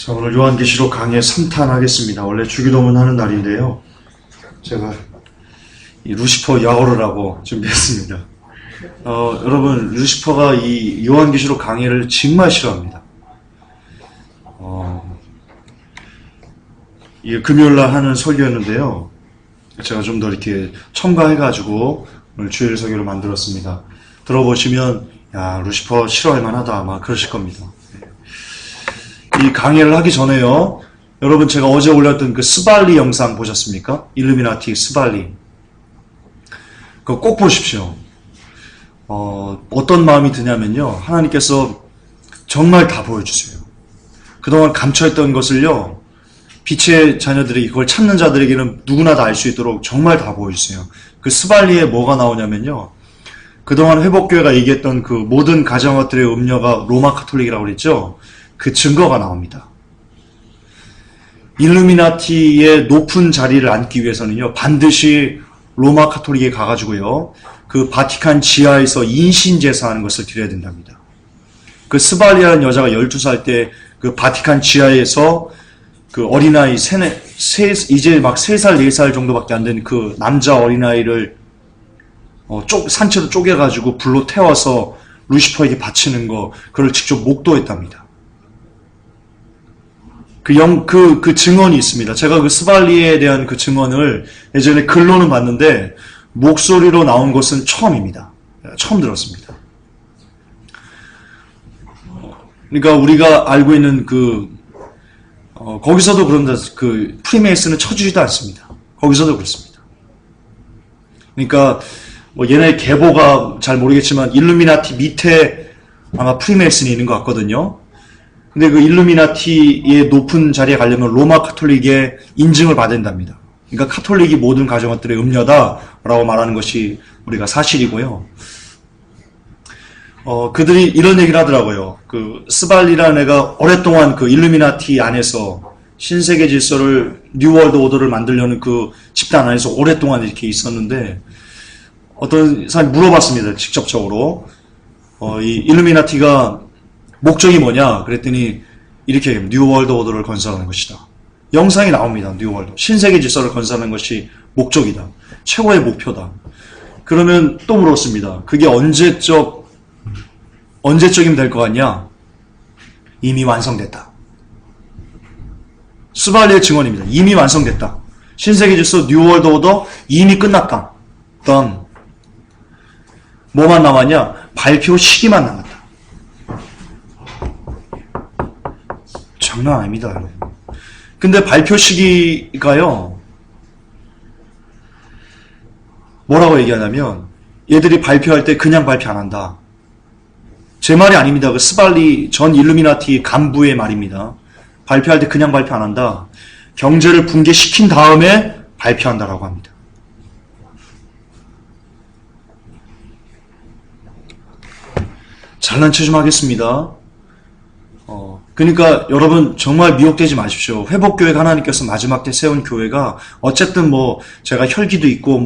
자, 오늘 요한계시록 강의 3탄 하겠습니다. 원래 주기도문 하는 날인데요. 제가 이 루시퍼 야호를 하고 준비했습니다. 여러분, 루시퍼가 이 요한계시록 강의를 정말 싫어합니다. 이 금요일날 하는 설교였는데요. 제가 좀 더 이렇게 첨가해가지고 오늘 주일 설교를 만들었습니다. 들어보시면, 야, 루시퍼 싫어할 만하다, 아마 그러실 겁니다. 이 강의를 하기 전에요. 여러분, 제가 어제 올렸던 그 스발리 영상 보셨습니까? 일루미나티 스발리. 그거 꼭 보십시오. 어떤 마음이 드냐면요. 하나님께서 정말 다 보여주세요. 그동안 감춰있던 것을요. 빛의 자녀들이 그걸 찾는 자들에게는 누구나 다 알 수 있도록 정말 다 보여주세요. 그 스발리에 뭐가 나오냐면요. 그동안 회복교회가 얘기했던 그 모든 가정것들의 음녀가 로마 카톨릭이라고 그랬죠. 그 증거가 나옵니다. 일루미나티의 높은 자리를 앉기 위해서는요. 반드시 로마 카톨릭에 가가지고요. 그 바티칸 지하에서 인신제사하는 것을 드려야 된답니다. 그 스발리라는 여자가 12살 때 그 바티칸 지하에서 그 어린아이 이제 막 3살, 4살 정도밖에 안 된 그 남자 어린아이를 산채로 쪼개가지고 불로 태워서 루시퍼에게 바치는 거, 그걸 직접 목도했답니다. 그 증언이 있습니다. 제가 그 스발리에 대한 그 증언을 예전에 글로는 봤는데, 목소리로 나온 것은 처음입니다. 처음 들었습니다. 그러니까 우리가 알고 있는 거기서도 그런다, 그 프리메이슨은 쳐주지도 않습니다. 거기서도 그렇습니다. 그러니까, 얘네 계보가 잘 모르겠지만, 일루미나티 밑에 아마 프리메이슨이 있는 것 같거든요. 근데 그 일루미나티의 높은 자리에 가려면 로마 카톨릭의 인증을 받아야 된답니다. 그러니까 카톨릭이 모든 가정들의 음녀다라고 말하는 것이 우리가 사실이고요. 그들이 이런 얘기를 하더라고요. 그 스발리라는 애가 오랫동안 그 일루미나티 안에서 신세계 질서를, 뉴월드 오더를 만들려는 그 집단 안에서 오랫동안 이렇게 있었는데, 어떤 사람이 물어봤습니다. 직접적으로. 이 일루미나티가 목적이 뭐냐? 그랬더니 이렇게 얘기합니다. 뉴월드 오더를 건설하는 것이다. 영상이 나옵니다. 뉴월드. 신세계 질서를 건설하는 것이 목적이다. 최고의 목표다. 그러면 또 물었습니다. 그게 언제적이면 될 것 같냐? 이미 완성됐다. 스발리의 증언입니다. 이미 완성됐다. 신세계 질서 뉴월드 오더 이미 끝났다. done. 뭐만 남았냐? 발표 시기만 남았다. 장난 아닙니다, 여러분. 근데 발표 시기가요, 뭐라고 얘기하냐면, 얘들이 발표할 때 그냥 발표 안 한다. 제 말이 아닙니다. 그 스발리 전 일루미나티 간부의 말입니다. 발표할 때 그냥 발표 안 한다. 경제를 붕괴시킨 다음에 발표한다라고 합니다. 잘난 체 좀 하겠습니다. 그러니까 여러분 정말 미혹되지 마십시오. 회복교회가 하나님께서 마지막 때 세운 교회가 어쨌든 제가 혈기도 있고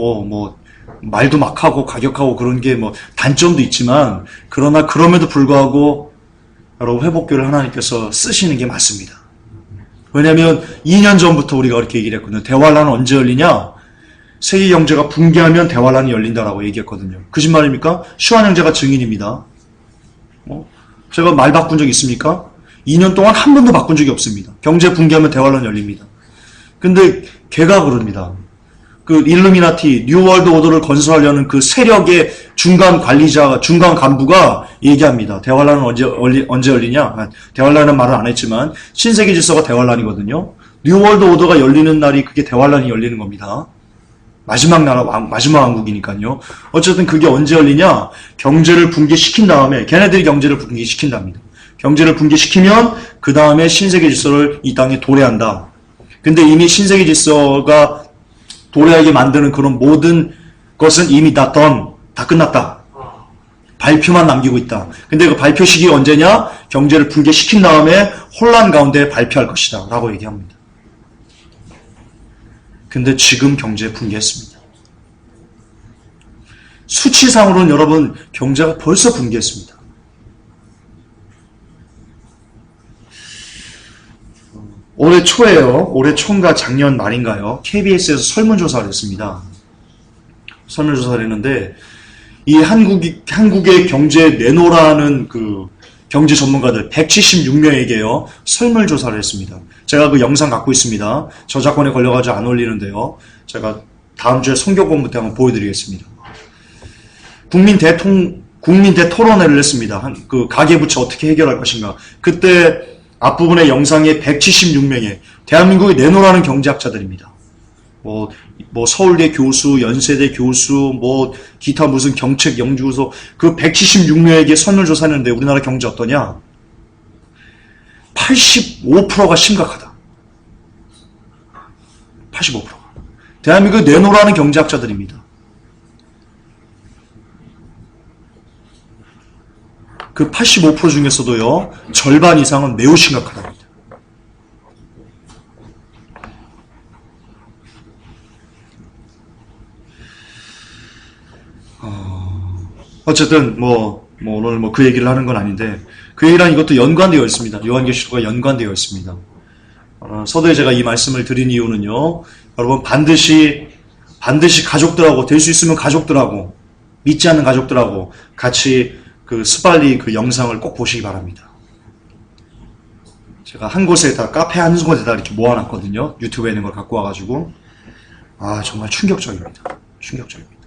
말도 막 하고 가격하고 그런 게 단점도 있지만, 그러나 그럼에도 불구하고 여러분 회복교회를 하나님께서 쓰시는 게 맞습니다. 왜냐하면 2년 전부터 우리가 그렇게 얘기를 했거든요. 대환란은 언제 열리냐? 세계 경제가 붕괴하면 대환란이 열린다라고 얘기했거든요. 거짓말입니까? 슈안 형제가 증인입니다. 제가 말 바꾼 적 있습니까? 2년 동안 한 번도 바꾼 적이 없습니다. 경제 붕괴하면 대환란 열립니다. 근데 걔가 그럽니다. 그 일루미나티 뉴월드 오더를 건설하려는 그 세력의 중간 관리자, 중간 간부가 얘기합니다. 대환란은 언제 열리냐? 대환란은 말은 안 했지만 신세계 질서가 대환란이거든요. 뉴월드 오더가 열리는 날이 그게 대환란이 열리는 겁니다. 마지막 나라, 마지막 왕국이니까요. 어쨌든 그게 언제 열리냐? 경제를 붕괴시킨 다음에, 걔네들이 경제를 붕괴시킨답니다. 경제를 붕괴시키면 그 다음에 신세계 질서를 이 땅에 도래한다. 근데 이미 신세계 질서가 도래하게 만드는 그런 모든 것은 이미 다 끝났다. 발표만 남기고 있다. 근데 그 발표 시기가 언제냐? 경제를 붕괴시킨 다음에 혼란 가운데 발표할 것이다. 라고 얘기합니다. 근데 지금 경제 붕괴했습니다. 수치상으로는 여러분 경제가 벌써 붕괴했습니다. 올해 초에요. 올해 초인가 작년 말인가요? KBS에서 설문조사를 했습니다. 설문조사를 했는데 이 한국의 경제에 내놓으라는 그 경제 전문가들 176명에게요 설문조사를 했습니다. 제가 그 영상 갖고 있습니다. 저작권에 걸려가지고 안 올리는데요. 제가 다음 주에 성경 공부 때 한번 보여드리겠습니다. 국민 대토론회를 했습니다. 그 가계부채 어떻게 해결할 것인가. 그때 앞부분의 영상에 176명의 대한민국이 내놓으라는 경제학자들입니다. 뭐 서울대 교수, 연세대 교수, 뭐 기타 무슨 경책 연구소 그 176명에게 설문조사했는데 우리나라 경제 어떠냐? 85%가 심각하다. 85%가. 대한민국이 내놓으라는 경제학자들입니다. 그 85% 중에서도요, 절반 이상은 매우 심각하답니다. 어쨌든, 오늘 그 얘기를 하는 건 아닌데, 그 얘기랑 이것도 연관되어 있습니다. 요한계시록과 연관되어 있습니다. 서두에 제가 이 말씀을 드린 이유는요, 여러분 반드시 가족들하고, 될 수 있으면 가족들하고, 믿지 않는 가족들하고 같이 그 스발리 그 영상을 꼭 보시기 바랍니다. 제가 한 곳에다, 카페 한 곳에다 이렇게 모아놨거든요. 유튜브에 있는 걸 갖고 와가지고. 정말 충격적입니다. 충격적입니다.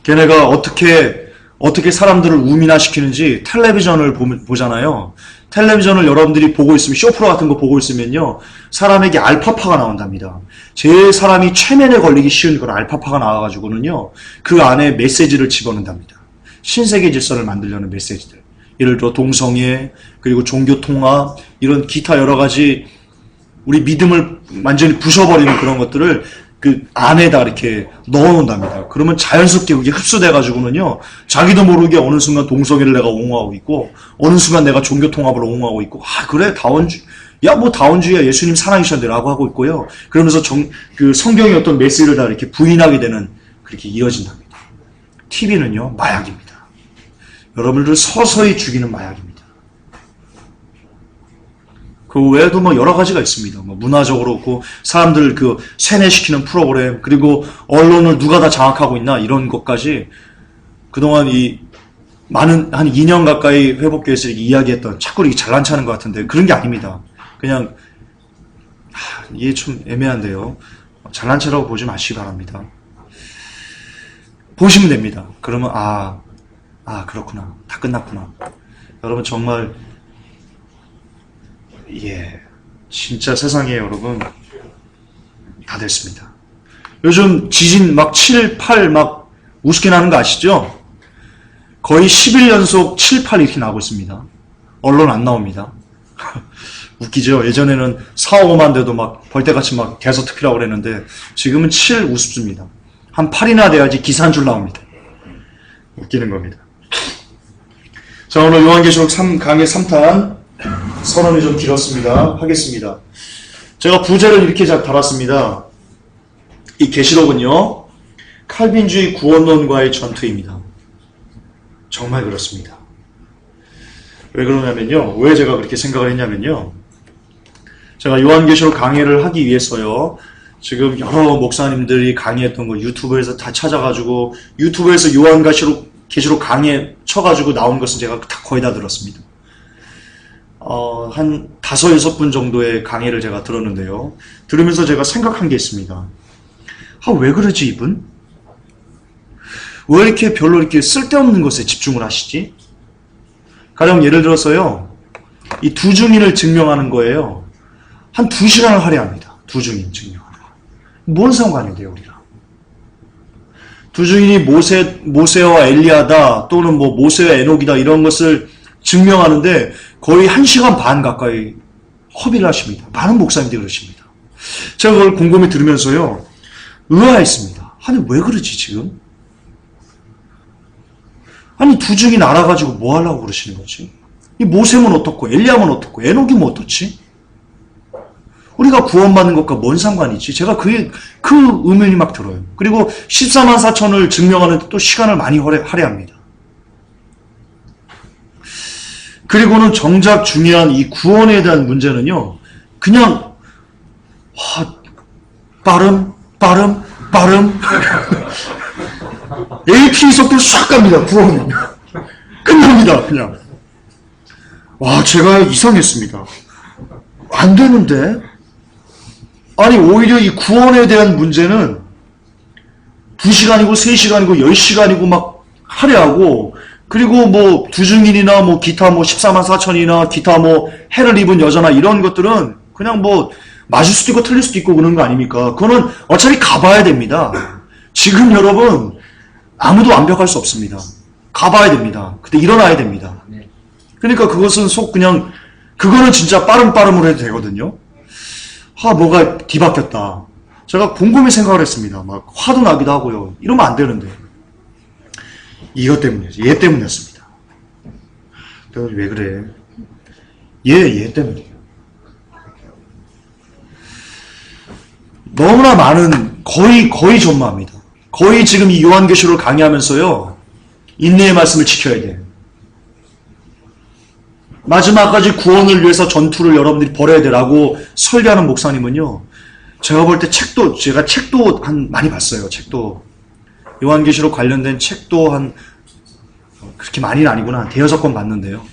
걔네가 어떻게 사람들을 우민화시키는지 텔레비전을 보잖아요. 텔레비전을 여러분들이 보고 있으면, 쇼프로 같은 거 보고 있으면요, 사람에게 알파파가 나온답니다. 제일 사람이 최면에 걸리기 쉬운 그런 알파파가 나와가지고는요, 그 안에 메시지를 집어넣는답니다. 신세계 질서를 만들려는 메시지들. 예를 들어 동성애, 그리고 종교통합, 이런 기타 여러 가지 우리 믿음을 완전히 부숴버리는 그런 것들을 그 안에다 이렇게 넣어놓는답니다. 그러면 자연스럽게 그게 흡수돼가지고는요, 자기도 모르게 어느 순간 동성애를 내가 옹호하고 있고, 어느 순간 내가 종교통합을 옹호하고 있고, 그래, 다원주의야, 예수님 사랑이셨는데 라고 하고 있고요. 그러면서 그 성경의 어떤 메시지를 다 이렇게 부인하게 되는, 그렇게 이어진답니다. TV는요, 마약입니다. 여러분들을 서서히 죽이는 마약입니다. 그 외에도 여러 가지가 있습니다. 문화적으로 그렇고, 사람들 그 세뇌시키는 프로그램, 그리고 언론을 누가 다 장악하고 있나, 이런 것까지 그동안 한 2년 가까이 회복교회에서 이야기했던, 자꾸 이렇게 잘난 체하는 것 같은데, 그런 게 아닙니다. 그냥, 이게 좀 애매한데요. 잘난 체라고 보지 마시기 바랍니다. 보시면 됩니다. 그러면, 그렇구나. 다 끝났구나. 여러분, 정말, 진짜 세상에 여러분, 다 됐습니다. 요즘 지진 7, 8 우습게 나는 거 아시죠? 거의 10일 연속 7, 8 이렇게 나오고 있습니다. 언론 안 나옵니다. 웃기죠? 예전에는 4, 5만 돼도 벌떼같이 대서특필하고 그랬는데, 지금은 7 우습습니다. 한 8이나 돼야지 기사 한 줄 나옵니다. 웃기는 겁니다. 자, 오늘 요한계시록 강의 3탄 선언이 좀 길었습니다. 하겠습니다. 제가 부제를 이렇게 달았습니다. 이 계시록은요, 칼빈주의 구원론과의 전투입니다. 정말 그렇습니다. 왜 그러냐면요, 왜 제가 그렇게 생각을 했냐면요, 제가 요한계시록 강의를 하기 위해서요, 지금 여러 목사님들이 강의했던 거 유튜브에서 다 찾아가지고, 유튜브에서 계시록 강의에 쳐가지고 나온 것은 제가 거의 다 들었습니다. 한 5, 6분 정도의 강의를 제가 들었는데요. 들으면서 제가 생각한 게 있습니다. 왜 그러지, 이분? 왜 이렇게 별로 이렇게 쓸데없는 것에 집중을 하시지? 가령 예를 들어서요, 이 두 증인을 증명하는 거예요. 한 2시간을 할애합니다. 두 증인 증명하는 거. 뭔 상관인데요, 우리랑? 두 증인이 모세와 엘리야다, 또는 모세와 에녹이다, 이런 것을 증명하는데 거의 1시간 반 가까이 허비를 하십니다. 많은 목사님들이 그러십니다. 제가 그걸 곰곰이 들으면서요, 의아했습니다. 왜 그러지, 지금? 두 증인 알아가지고 뭐 하려고 그러시는 거지? 이 모세면 어떻고, 엘리야면 어떻고, 에녹이면 어떻지? 우리가 구원받는 것과 뭔 상관이지? 제가 그 의문이 들어요. 그리고 14만 4천을 증명하는 데 또 시간을 많이 할애합니다. 그리고는 정작 중요한 이 구원에 대한 문제는요, 그냥 빠름 AT 속도로 싹 갑니다. 구원은 끝납니다. 그냥 제가 이상했습니다. 안 되는데? 아니 오히려 이 구원에 대한 문제는 2시간이고 3시간이고 10시간이고 막 하려하고, 그리고 뭐 두증인이나 뭐 기타 뭐 14만 4천이나 기타 뭐 해를 입은 여자나 이런 것들은 그냥 뭐 맞을 수도 있고 틀릴 수도 있고 그런 거 아닙니까? 그거는 어차피 가봐야 됩니다. 지금 여러분 아무도 완벽할 수 없습니다. 가봐야 됩니다. 그때 일어나야 됩니다. 그러니까 그것은 그냥 그거는 진짜 빠름으로 해도 되거든요. 뭐가 뒤바뀌었다. 제가 곰곰이 생각을 했습니다. 막 화도 나기도 하고요. 이러면 안 되는데. 이것 때문이었어요. 얘 때문이었습니다. 내가 왜 그래? 얘 때문이에요. 너무나 많은, 거의 전무합니다. 거의 지금 이 요한계시록을 강의하면서요, 인내의 말씀을 지켜야 돼요. 마지막까지 구원을 위해서 전투를 여러분들이 벌여야 되라고 설교하는 목사님은요, 제가 볼 때 제가 책도 많이 봤어요. 책도. 요한계시록 관련된 책도 그렇게 많이는 아니구나. 한 5권 봤는데요.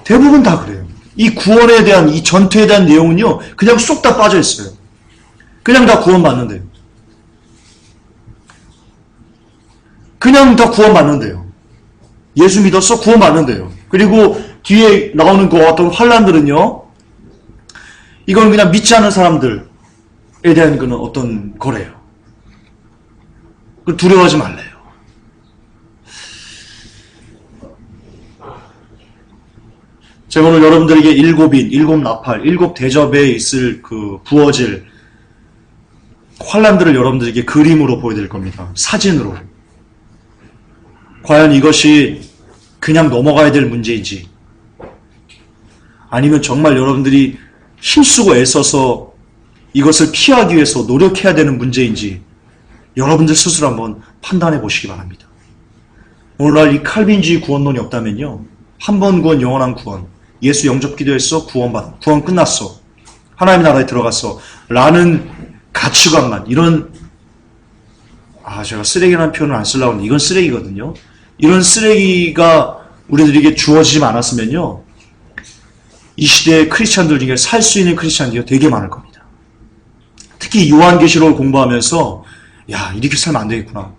대부분 다 그래요. 이 구원에 대한, 이 전투에 대한 내용은요, 그냥 쏙 다 빠져 있어요. 그냥 다 구원받는데요. 그냥 다 구원받는데요. 예수 믿었어? 구원받는데요. 그리고 뒤에 나오는 그 어떤 환란들은요, 이건 그냥 믿지 않는 사람들에 대한 그는 어떤 거래요. 두려워하지 말래요. 제가 오늘 여러분들에게 7인, 7나팔, 7대접에 있을 부어질 환란들을 여러분들에게 그림으로 보여드릴 겁니다. 사진으로. 과연 이것이 그냥 넘어가야 될 문제인지, 아니면 정말 여러분들이 힘쓰고 애써서 이것을 피하기 위해서 노력해야 되는 문제인지 여러분들 스스로 한번 판단해 보시기 바랍니다. 오늘날 이 칼빈주의 구원론이 없다면요, 한 번 구원, 영원한 구원, 예수 영접 기도했어, 구원 끝났어, 하나님의 나라에 들어갔어 라는 가치관만, 이런, 제가 쓰레기라는 표현을 안 쓰려고 하는데 이건 쓰레기거든요. 이런 쓰레기가 우리들에게 주어지지 않았으면요, 이 시대의 크리스찬들 중에 살 수 있는 크리스찬들이 되게 많을 겁니다. 특히 요한계시록을 공부하면서 이렇게 살면 안 되겠구나.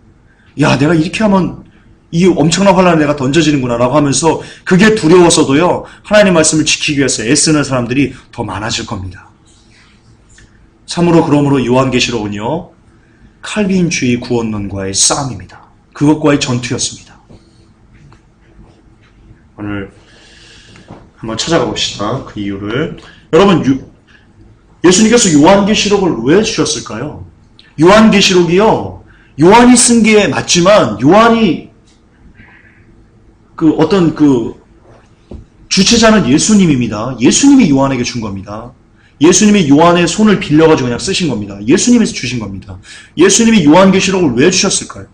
내가 이렇게 하면 이 엄청난 환란에 내가 던져지는구나 라고 하면서 그게 두려워서도요, 하나님의 말씀을 지키기 위해서 애쓰는 사람들이 더 많아질 겁니다. 참으로 그러므로 요한계시록은요, 칼빈주의 구원론과의 싸움입니다. 그것과의 전투였습니다. 오늘 한번 찾아가 봅시다. 그 이유를. 여러분, 예수님께서 요한계시록을 왜 주셨을까요? 요한계시록이요, 요한이 쓴 게 맞지만 요한이 주체자는 예수님입니다. 예수님이 요한에게 준 겁니다. 예수님이 요한의 손을 빌려가지고 그냥 쓰신 겁니다. 예수님이 주신 겁니다. 예수님이 요한계시록을 왜 주셨을까요?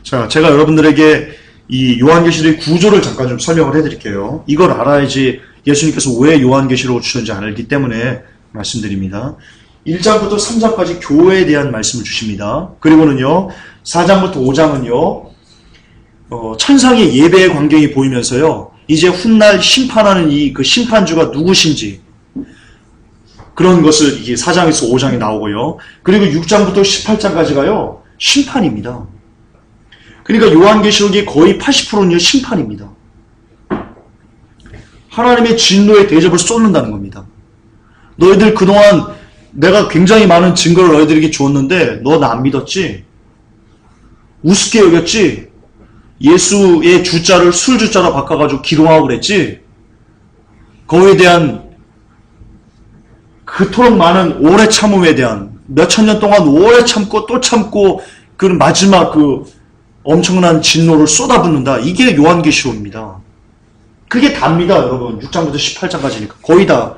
자, 제가 여러분들에게 이 요한계시록의 구조를 잠깐 좀 설명을 해드릴게요. 이걸 알아야지 예수님께서 왜 요한계시록을 주셨는지 알기 때문에 말씀드립니다. 1장부터 3장까지 교회에 대한 말씀을 주십니다. 그리고는요, 4장부터 5장은요, 천상의 예배의 광경이 보이면서요, 이제 훗날 심판하는 그 심판주가 누구신지, 그런 것을 이게 4장에서 5장에 나오고요. 그리고 6장부터 18장까지가요, 심판입니다. 그러니까 요한계시록의 거의 80%는요, 심판입니다. 하나님의 진노의 대접을 쏟는다는 겁니다. 너희들 그동안 내가 굉장히 많은 증거를 너희들에게 주었는데 너 나 안 믿었지? 우습게 여겼지? 예수의 주자를 술 주자로 바꿔가지고 기도하고 그랬지? 거기에 대한 그토록 많은 오래 참음에 대한, 몇천 년 동안 오래 참고 또 참고 그 마지막 엄청난 진노를 쏟아붓는다. 이게 요한계시록입니다. 그게 답니다, 여러분. 6장부터 18장까지니까 거의 다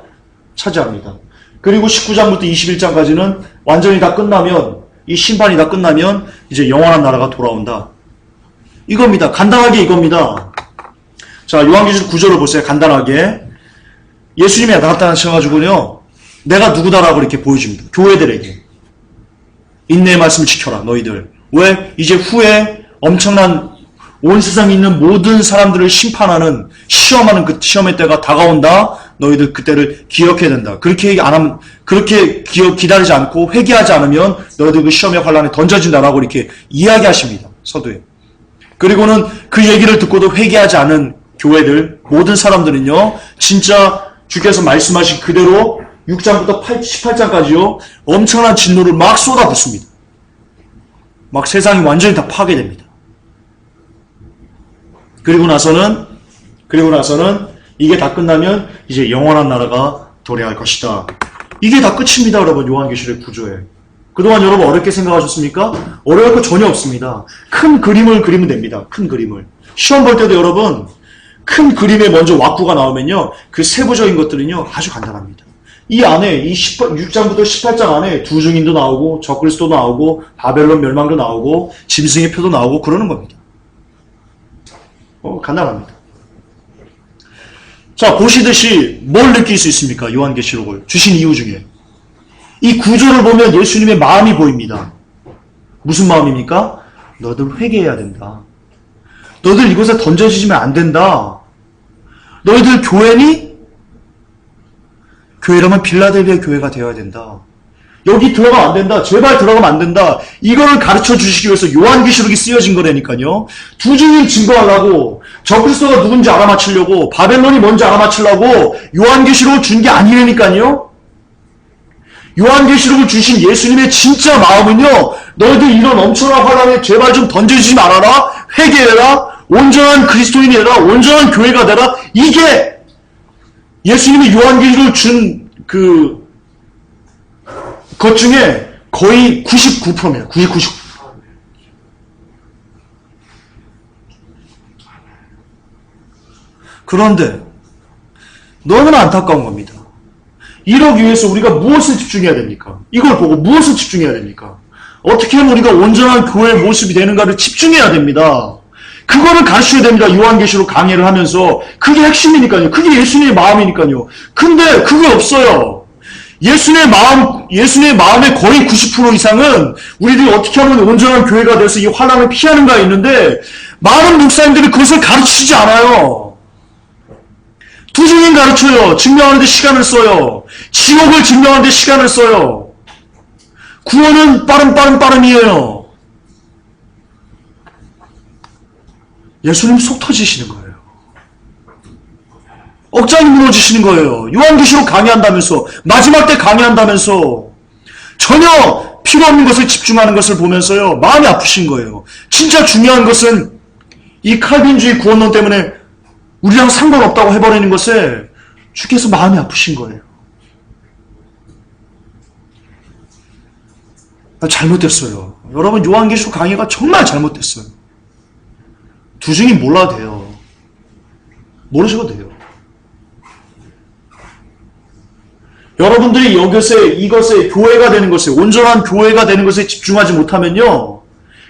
차지합니다. 그리고 19장부터 21장까지는 완전히 다 끝나면, 이 심판이 다 끝나면 이제 영원한 나라가 돌아온다. 이겁니다. 간단하게 이겁니다. 자, 요한계시록 구조를 보세요. 간단하게. 예수님이 나타나셔가지고요, 내가 누구다라고 이렇게 보여줍니다. 교회들에게. 인내의 말씀을 지켜라, 너희들. 왜? 이제 후에 엄청난 온 세상에 있는 모든 사람들을 심판하는, 시험하는 그 시험의 때가 다가온다. 너희들 그때를 기억해야 된다. 그렇게 안 하면, 그렇게 기다리지 않고 회개하지 않으면 너희들 그 시험의 환란에 던져진다라고 이렇게 이야기하십니다. 서두에. 그리고는 그 얘기를 듣고도 회개하지 않은 교회들, 모든 사람들은요, 진짜 주께서 말씀하신 그대로 6장부터 18장까지요, 엄청난 진노를 막 쏟아붓습니다. 막 세상이 완전히 다 파괴됩니다. 그리고 나서는 이게 다 끝나면 이제 영원한 나라가 도래할 것이다. 이게 다 끝입니다, 여러분. 요한계시록의 구조에. 그동안 여러분 어렵게 생각하셨습니까? 어려울 거 전혀 없습니다. 큰 그림을 그리면 됩니다. 큰 그림을. 시험 볼 때도 여러분, 큰 그림에 먼저 왁구가 나오면요, 그 세부적인 것들은요, 아주 간단합니다. 이 안에, 이 6장부터 18장 안에 두 증인도 나오고, 적그리스도도 나오고, 바벨론 멸망도 나오고, 짐승의 표도 나오고, 그러는 겁니다. 간단합니다. 자, 보시듯이 뭘 느낄 수 있습니까? 요한계시록을 주신 이유 중에. 이 구조를 보면 예수님의 마음이 보입니다. 무슨 마음입니까? 너희들 회개해야 된다. 너희들 이곳에 던져지면 안 된다. 너희들 교회니? 교회라면 빌라델비아 교회가 되어야 된다. 여기 들어가면 안 된다. 제발 들어가면 안 된다. 이거를 가르쳐 주시기 위해서 요한계시록이 쓰여진 거라니까요. 두 증인 증거하려고, 적그리스도가 누군지 알아맞히려고, 바벨론이 뭔지 알아맞히려고 요한계시록을 준 게 아니라니까요. 요한계시록을 주신 예수님의 진짜 마음은요, 너희들 이런 엄청난 환란에 제발 좀 던져지지 말아라. 회개해라. 온전한 그리스도인이 되라. 온전한 교회가 되라. 이게 예수님이 요한계시록을 준 것 중에 거의 99%입니다. 99%. 그런데 너무나 안타까운 겁니다. 이러기 위해서 우리가 무엇을 집중해야 됩니까? 이걸 보고 무엇을 집중해야 됩니까? 어떻게 하면 우리가 온전한 교회의 모습이 되는가를 집중해야 됩니다. 그거를 가르쳐야 됩니다. 요한계시록 강의를 하면서. 그게 핵심이니까요. 그게 예수님의 마음이니까요. 근데 그게 없어요. 예수님의 마음의 거의 90% 이상은 우리들이 어떻게 하면 온전한 교회가 돼서 이 환난을 피하는가 있는데, 많은 목사님들이 그것을 가르치지 않아요. 두 증인 가르쳐요. 증명하는데 시간을 써요. 지옥을 증명하는데 시간을 써요. 구원은 빠름이에요. 예수님 속 터지시는 거예요. 억장이 무너지시는 거예요. 요한계시록 강의한다면서, 마지막 때 강의한다면서, 전혀 필요 없는 것에 집중하는 것을 보면서요, 마음이 아프신 거예요. 진짜 중요한 것은 이 칼빈주의 구원론 때문에 우리랑 상관없다고 해버리는 것에 주께서 마음이 아프신 거예요. 잘못됐어요. 여러분, 요한계시록 강의가 정말 잘못됐어요. 두 증인 몰라도 돼요. 모르셔도 돼요. 여러분들이 이것에 교회가 되는 것에, 온전한 교회가 되는 것에 집중하지 못하면요,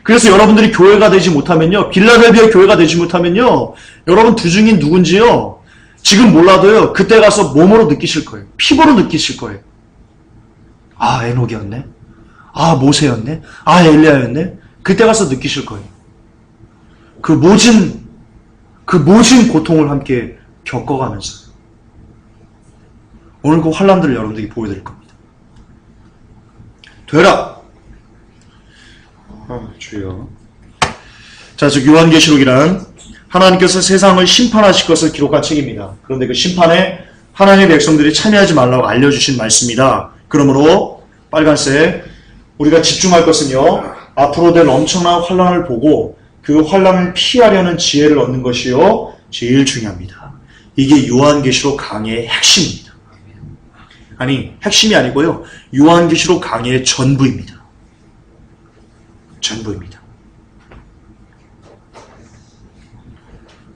그래서 여러분들이 교회가 되지 못하면요, 빌라델비아 교회가 되지 못하면요, 여러분 두 증인 누군지요, 지금 몰라도요, 그때 가서 몸으로 느끼실 거예요. 피부로 느끼실 거예요. 아, 에녹이었네. 아, 모세였네. 아, 엘리야였네. 그때 가서 느끼실 거예요. 그 모진 고통을 함께 겪어가면서. 오늘 그 환란들을 여러분들에게 보여드릴 겁니다. 되라! 주여. 자, 즉 요한계시록이란 하나님께서 세상을 심판하실 것을 기록한 책입니다. 그런데 그 심판에 하나님의 백성들이 참여하지 말라고 알려주신 말씀이다. 그러므로 빨간색, 우리가 집중할 것은요, 앞으로 될 엄청난 환란을 보고 그 환란을 피하려는 지혜를 얻는 것이요, 제일 중요합니다. 이게 요한계시록 강의의 핵심입니다. 아니, 핵심이 아니고요, 요한계시록 강의의 전부입니다. 전부입니다.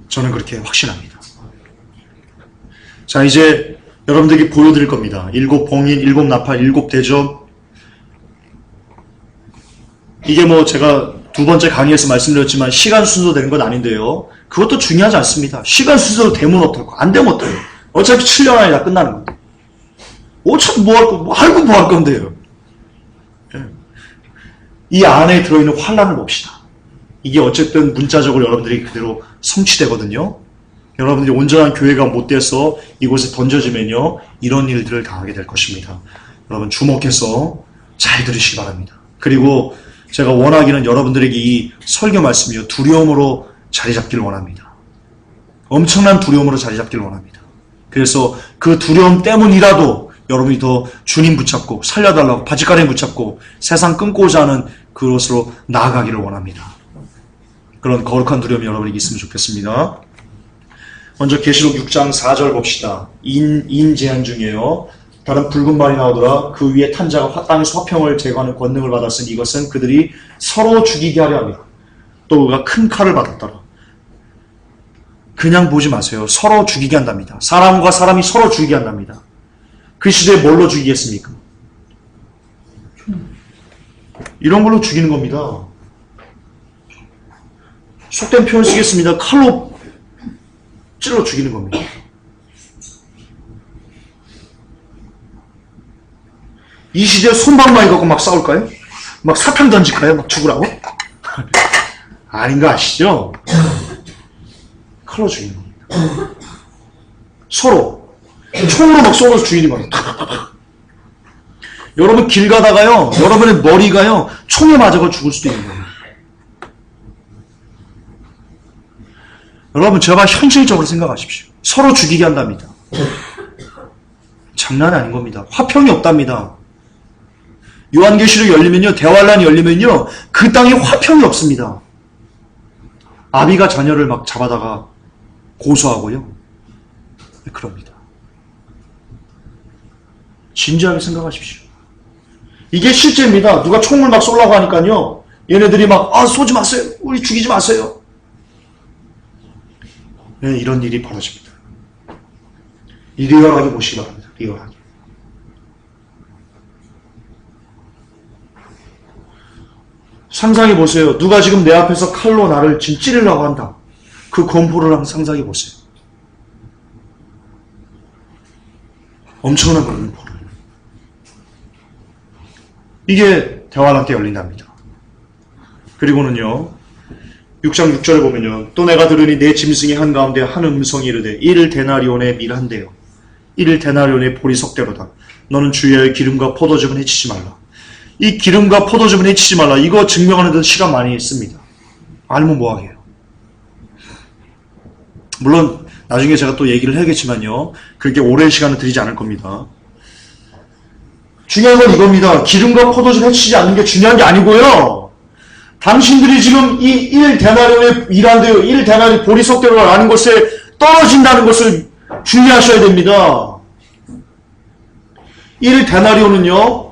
저는 그렇게 확신합니다. 자, 이제 여러분들에게 보여드릴 겁니다. 7 봉인, 7 나팔, 7 대접. 이게 제가 두 번째 강의에서 말씀드렸지만 시간 순서로 되는 건 아닌데요. 그것도 중요하지 않습니다. 시간 순서로 되면 어떨까? 안 되면 어떨까요? 어차피 7년 안에 다 끝나는 겁니다. 어차피 할고 뭐 할 건데요. 예. 이 안에 들어있는 환란을 봅시다. 이게 어쨌든 문자적으로 여러분들이 그대로 성취되거든요. 여러분들이 온전한 교회가 못 돼서 이곳에 던져지면요, 이런 일들을 당하게 될 것입니다. 여러분 주목해서 잘 들으시기 바랍니다. 그리고 제가 원하기는 여러분들에게 이 설교 말씀이요, 두려움으로 자리 잡기를 원합니다. 엄청난 두려움으로 자리 잡기를 원합니다. 그래서 그 두려움 때문이라도 여러분이 더 주님 붙잡고 살려달라고 바짓가랭 붙잡고 세상 끊고자 하는 그것으로 나아가기를 원합니다. 그런 거룩한 두려움이 여러분에게 있으면 좋겠습니다. 먼저 계시록 6장 4절 봅시다. 인 제한 중이에요. 다른 붉은 말이 나오더라. 그 위에 탄 자가 땅에서 화평을 제거하는 권능을 받았으니 이것은 그들이 서로 죽이게 하려 합니다. 또 그가 큰 칼을 받았더라. 그냥 보지 마세요. 서로 죽이게 한답니다. 사람과 사람이 서로 죽이게 한답니다. 그 시대에 뭘로 죽이겠습니까? 이런 걸로 죽이는 겁니다. 속된 표현 쓰겠습니다. 칼로 찔러 죽이는 겁니다. 이 시대에 손방망이 갖고 막 싸울까요? 막 사탕 던질까요? 막 죽으라고? 아닌 거 아시죠? 칼로 죽이는 겁니다. 서로 총으로 막 쏘아서 죽이는 겁니다. 여러분 길 가다가요, 여러분의 머리가요 총에 맞아서 죽을 수도 있는 겁니다. 여러분 제발 현실적으로 생각하십시오. 서로 죽이게 한답니다. 장난이 아닌 겁니다. 화평이 없답니다. 요한계시록이 열리면요, 대환란이 열리면요, 그 땅에 화평이 없습니다. 아비가 자녀를 막 잡아다가 고소하고요. 그럽니다. 진지하게 생각하십시오. 이게 실제입니다. 누가 총을 막 쏘려고 하니까요, 얘네들이 막 쏘지 마세요. 우리 죽이지 마세요. 네, 이런 일이 벌어집니다. 리얼하게 보시기 바랍니다. 리얼하게. 상상해 보세요. 누가 지금 내 앞에서 칼로 나를 지금 찌르려고 한다. 그 공포를 한번 상상해 보세요. 엄청난 공포를. 이게 대환란 때 열린답니다. 그리고는요, 6장 6절에 보면요, 또 내가 들으니 내 짐승의 한가운데 한 음성이 이르되 1데나리온의 밀한대요. 1데나리온의 보리석대로다. 너는 주의하여 기름과 포도즙은 해치지 말라. 이 기름과 포도즙은 해치지 말라. 이거 증명하는 데도 시간 많이 씁니다. 알면 뭐하게요. 물론 나중에 제가 또 얘기를 해야겠지만요, 그렇게 오랜 시간을 들이지 않을 겁니다. 중요한 건 이겁니다. 기름과 포도즙 해치지 않는 게 중요한 게 아니고요, 당신들이 지금 이 1데나리온의 일한대요, 1데나리 보리석대로라는 것에 떨어진다는 것을 주의하셔야 됩니다. 1데나리온은요,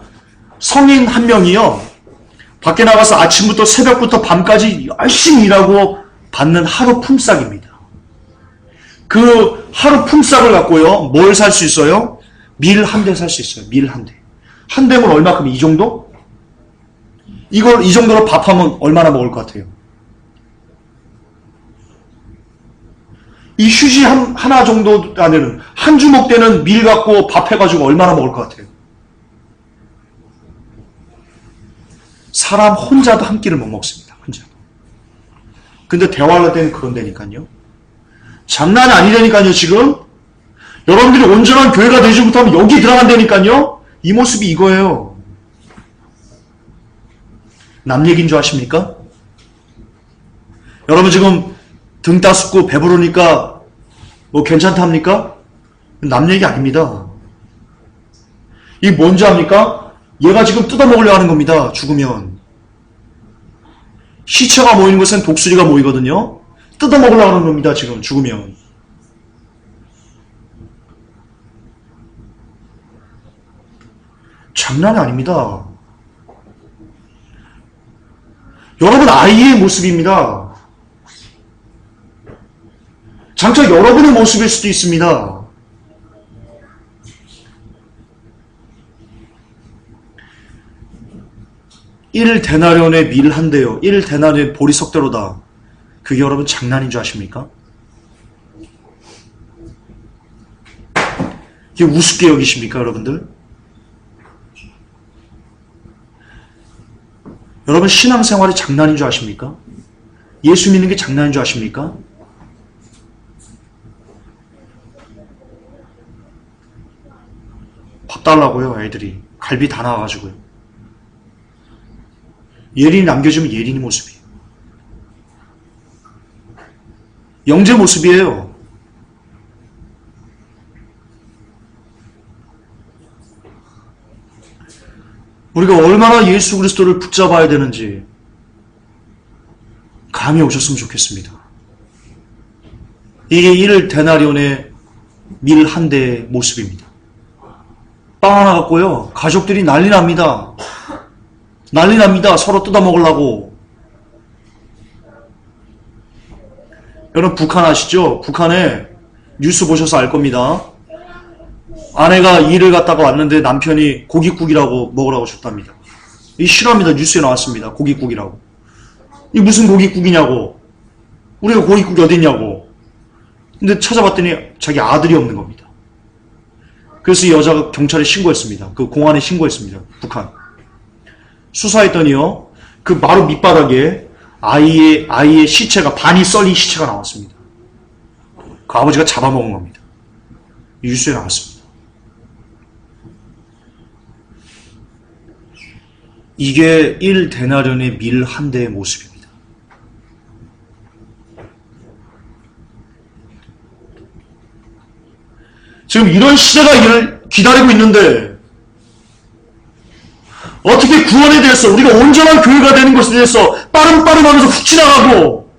성인 한 명이요, 밖에 나가서 아침부터 새벽부터 밤까지 열심히 일하고 받는 하루 품삯입니다. 그 하루 품삯을 갖고요, 뭘 살 수 있어요? 밀 한 대 살 수 있어요. 밀 한 대. 한 대면 얼마큼? 이 정도? 이걸 이 정도로 밥하면 얼마나 먹을 것 같아요? 이 휴지 하나 정도 안에는 한 주먹 되는 밀 갖고 밥 해가지고 얼마나 먹을 것 같아요? 사람 혼자도 한 끼를 못 먹습니다. 혼자. 근데 대화할 때는 그런 데니까요. 장난이 아니라니까요, 지금. 여러분들이 온전한 교회가 되지 못하면 여기 들어간다니까요. 이 모습이 이거예요. 남 얘기인 줄 아십니까? 여러분 지금 등 따숩고 배부르니까 뭐 괜찮다 합니까? 남 얘기 아닙니다. 이게 뭔지 압니까? 얘가 지금 뜯어먹으려고 하는 겁니다. 죽으면. 시체가 모이는 것은 독수리가 모이거든요. 뜯어먹으려고 하는 겁니다. 지금 죽으면. 장난이 아닙니다. 여러분 아이의 모습입니다. 장차 여러분의 모습일 수도 있습니다. 일 데나리온의 밀 한 대요. 1데나리온의 보리석대로다. 그게 여러분 장난인 줄 아십니까? 이게 우습게 여기십니까, 여러분들? 여러분, 신앙생활이 장난인 줄 아십니까? 예수 믿는 게 장난인 줄 아십니까? 밥 달라고요, 애들이. 갈비 다 나와가지고요. 예린이 남겨주면 예린이 모습이에요. 영재 모습이에요. 우리가 얼마나 예수 그리스도를 붙잡아야 되는지 감이 오셨으면 좋겠습니다. 이게 1데나리온의 밀 한 대의 모습입니다. 빵 하나 갖고요, 가족들이 난리 납니다. 난리 납니다. 서로 뜯어 먹으려고. 여러분, 북한 아시죠? 북한에 뉴스 보셔서 알 겁니다. 아내가 일을 갔다가 왔는데 남편이 고깃국이라고 먹으라고 줬답니다. 이 실화입니다. 뉴스에 나왔습니다. 고깃국이라고. 이 무슨 고깃국이냐고. 우리가 고깃국이 어딨냐고. 근데 찾아봤더니 자기 아들이 없는 겁니다. 그래서 이 여자가 경찰에 신고했습니다. 그 공안에 신고했습니다. 북한. 수사했더니요, 그 바로 밑바닥에 아이의 시체가, 반이 썰린 시체가 나왔습니다. 그 아버지가 잡아먹은 겁니다. 뉴스에 나왔습니다. 이게 1데나리온의 밀 한 대의 모습입니다. 지금 이런 시대가 기다리고 있는데 어떻게 구원에 대해서, 우리가 온전한 교회가 되는 것에 대해서 빠름빠름하면서 훅 지나가고,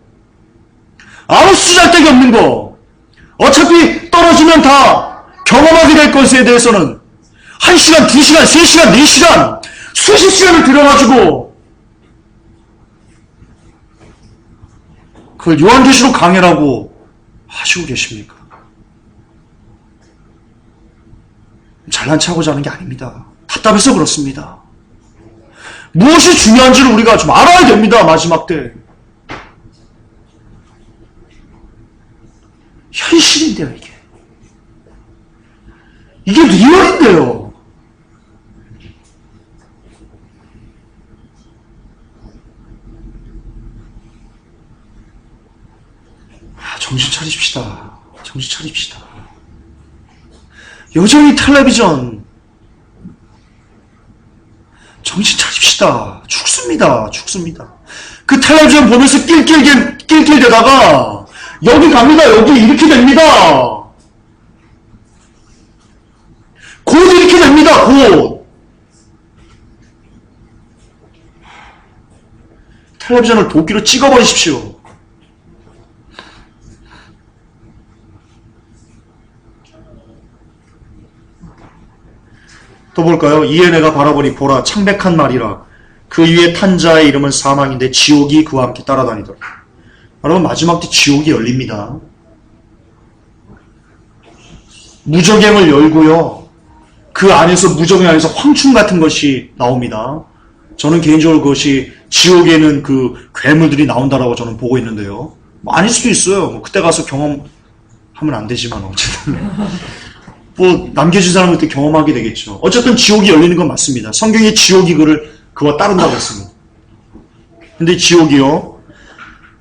아무 쓰잘데기 없는 거, 어차피 떨어지면 다 경험하게 될 것에 대해서는 1시간, 2시간, 3시간, 4시간 수십 시간을 들여가지고 그걸 요한계시록 강해라고 하시고 계십니까? 잘난 척하고자 하는 게 아닙니다. 답답해서 그렇습니다. 무엇이 중요한지를 우리가 좀 알아야 됩니다. 마지막 때. 현실인데요, 이게. 이게 리얼인데요. 정신 차리십시다. 정신 차립시다. 여전히 텔레비전, 정신 차립시다. 죽습니다. 그 텔레비전 보면서 낄낄대다가 여기 갑니다. 여기 이렇게 됩니다. 곧 이렇게 됩니다. 곧. 텔레비전을 도끼로 찍어버리십시오. 또 볼까요? 이에 내가 바라보니 보라 창백한 말이라 그 위에 탄 자의 이름은 사망인데 지옥이 그와 함께 따라다니더라. 여러분, 마지막 때 지옥이 열립니다. 무저갱을 열고요, 그 안에서, 무저갱 안에서 황충 같은 것이 나옵니다. 저는 개인적으로 그것이 지옥에는 그 괴물들이 나온다라고 저는 보고 있는데요. 뭐 아닐 수도 있어요. 뭐 그때 가서 경험하면 안 되지만 어쨌든 뭐 남겨진 사람한테 경험하게 되겠죠. 어쨌든 지옥이 열리는 건 맞습니다. 성경에 지옥이 그와 따른다고 했습니다. 근데 지옥이요,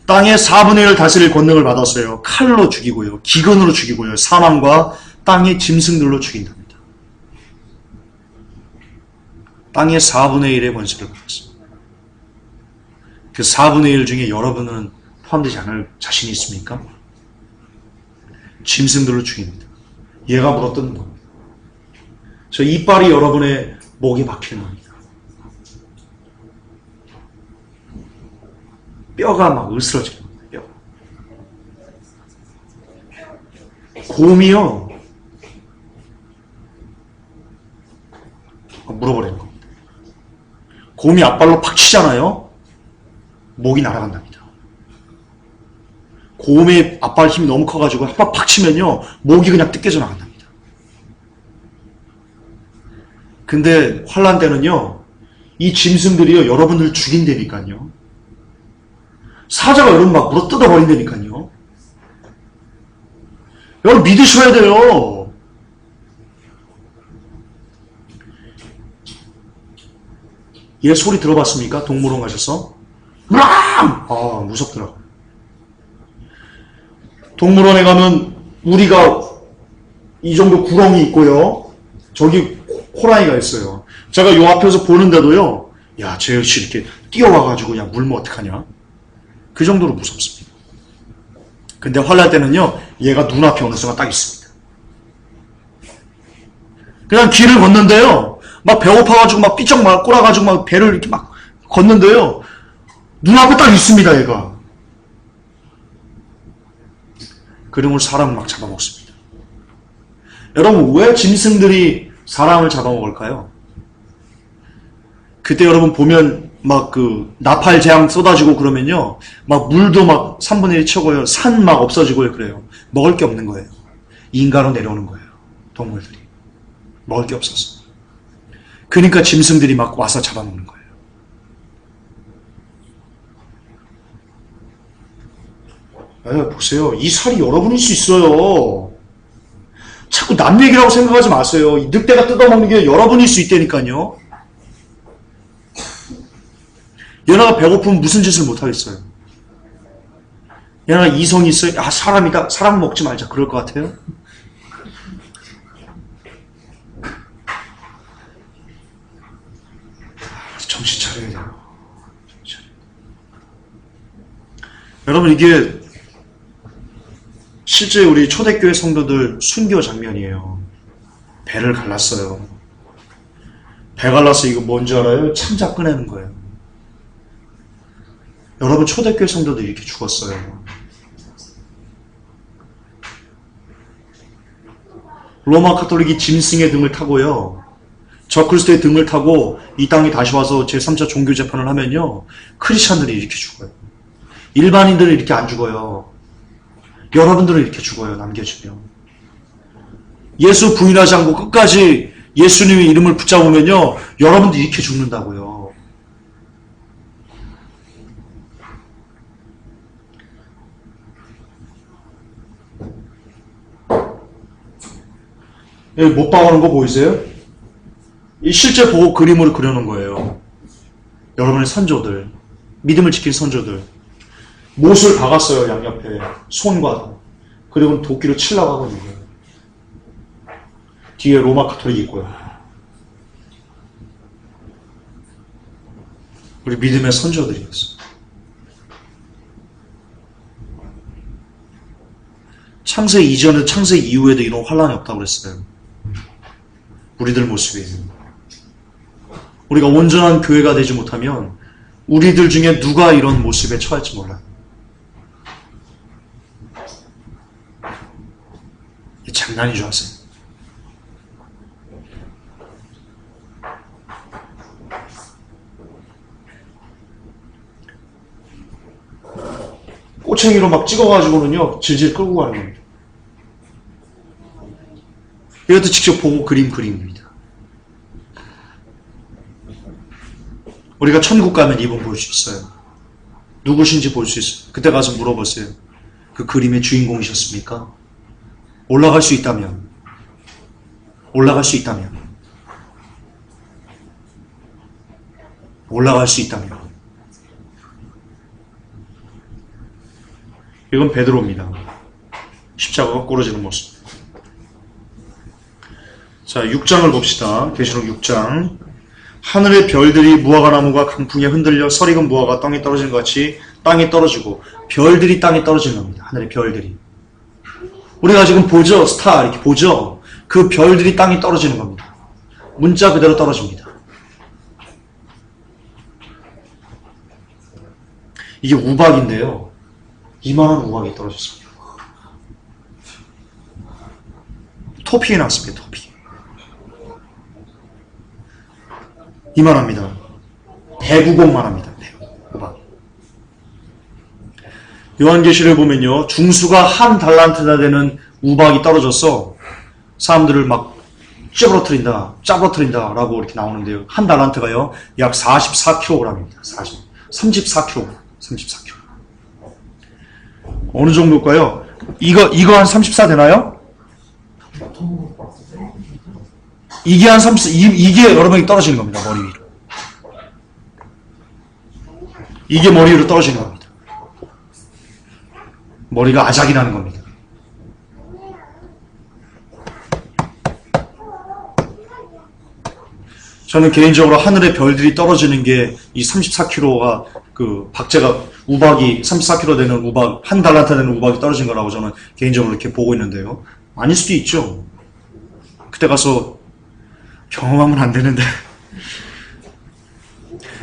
땅의 4분의 1을 다스릴 권능을 받았어요. 칼로 죽이고요, 기근으로 죽이고요, 사망과 땅의 짐승들로 죽인답니다. 땅의 4분의 1의 권세를 받았습니다. 그 4분의 1 중에 여러분은 포함되지 않을 자신이 있습니까? 짐승들로 죽입니다. 얘가 물어뜯는 겁니다. 저 이빨이 여러분의 목에 박히는 겁니다. 뼈가 막 으스러지는 겁니다. 뼈가. 곰이요, 물어버리는 겁니다. 곰이 앞발로 팍 치잖아요. 목이 날아간답니다. 곰의 앞발 힘이 너무 커가지고 한 번 팍 치면요, 목이 그냥 뜯겨져 나간답니다. 근데 환란 때는요, 이 짐승들이요, 여러분들 죽인다니까요. 사자가 여러분 막 물어 뜯어버린다니까요. 여러분 믿으셔야 돼요. 얘 소리 들어봤습니까? 동물원 가셔서? 으앙! 아, 무섭더라고요. 동물원에 가면 우리가 이 정도 구렁이 있고요. 저기 호랑이가 있어요. 제가 요 앞에서 보는데도요. 야, 쟤 역시 이렇게 뛰어와가지고 야 물면 어떡하냐. 그 정도로 무섭습니다. 근데 화날 때는요. 얘가 눈앞에 어느 순간 딱 있습니다. 그냥 길을 걷는데요. 막 배고파가지고 막 삐쩍 막 꼬라가지고 막 배를 이렇게 막 걷는데요. 눈앞에 딱 있습니다. 얘가. 그러면 사람을 막 잡아먹습니다. 여러분 왜 짐승들이 사람을 잡아먹을까요? 그때 여러분 보면 막 그 나팔 재앙 쏟아지고 그러면요. 막 물도 막 3분의 1 채고요. 산 막 없어지고요. 그래요. 먹을 게 없는 거예요. 인가로 내려오는 거예요. 동물들이. 먹을 게 없었어. 그러니까 짐승들이 막 와서 잡아먹는 거예요. 보세요. 이 살이 여러분일 수 있어요. 자꾸 남 얘기라고 생각하지 마세요. 이 늑대가 뜯어먹는 게 여러분일 수 있다니까요. 얘네가 배고프면 무슨 짓을 못하겠어요. 얘네가 이성이 있어요. 아, 사람이다. 사람 먹지 말자. 그럴 것 같아요. 정신 차려야 돼요. 여러분 이게 실제 우리 초대교회 성도들 순교 장면이에요. 배를 갈랐어요. 배 갈라서 이거 뭔지 알아요? 창자 꺼내는 거예요. 여러분 초대교회 성도들이 이렇게 죽었어요. 로마 카톨릭이 짐승의 등을 타고요. 저크리스도의 등을 타고 이 땅에 다시 와서 제3차 종교 재판을 하면요. 크리스찬들이 이렇게 죽어요. 일반인들은 이렇게 안 죽어요. 여러분들은 이렇게 죽어요. 남겨지면. 예수 부인하지 않고 끝까지 예수님의 이름을 붙잡으면요. 여러분들이 이렇게 죽는다고요. 여기 못 박아놓은 거 보이세요? 이 실제 보고 그림으로 그려놓은 거예요. 여러분의 선조들, 믿음을 지킨 선조들. 못을 박았어요. 양옆에 손과. 그리고 도끼로 치려고 하고 있는 거예요. 뒤에 로마 카톨릭이 있고요. 우리 믿음의 선조들이었어요. 창세 이전에도 창세 이후에도 이런 환란이 없다고 그랬어요. 우리들 모습이. 우리가 온전한 교회가 되지 못하면 우리들 중에 누가 이런 모습에 처할지 몰라요. 이 장난인 줄 아세요? 꼬챙이로 막 찍어가지고는요, 질질 끌고 가는 겁니다. 이것도 직접 보고 그린 그림입니다. 우리가 천국 가면 이분 볼 수 있어요. 누구신지 볼 수 있어요. 그때 가서 물어보세요. 그 그림의 주인공이셨습니까? 올라갈 수 있다면. 올라갈 수 있다면. 올라갈 수 있다면. 이건 베드로입니다. 십자가가 꿇어지는 모습. 자, 6장을 봅시다. 계시록 6장. 하늘의 별들이 무화과나무가 강풍에 흔들려 설익은 무화과 땅에 떨어지는 것 같이 땅에 떨어지고 별들이 땅에 떨어지는 겁니다. 하늘의 별들이. 우리가 지금 보죠? 스타 이렇게 보죠? 그 별들이 땅에 떨어지는 겁니다. 문자 그대로 떨어집니다. 이게 우박인데요. 이만한 우박이 떨어졌습니다. 토픽이 났습니다. 토픽. 이만합니다. 배구공만 합니다. 우박. 요한계시를 보면요. 중수가 한 달란트나 되는 우박이 떨어져서 사람들을 막 짜부러뜨린다 라고 이렇게 나오는데요. 한 달란트가요. 약 44kg입니다. 34kg. 34kg. 어느 정도일까요? 이거 한 34 되나요? 이게 한 30, 이게 여러 명이 떨어지는 겁니다. 머리 위로. 이게 머리 위로 떨어지는 겁니다. 머리가 아작이 나는 겁니다. 저는 개인적으로 하늘에 별들이 떨어지는 게 이 34kg가 그 박제가 우박이 34kg 되는 우박, 한 달란트 되는 우박이 떨어진 거라고 저는 개인적으로 이렇게 보고 있는데요. 아닐 수도 있죠. 그때 가서 경험하면 안 되는데.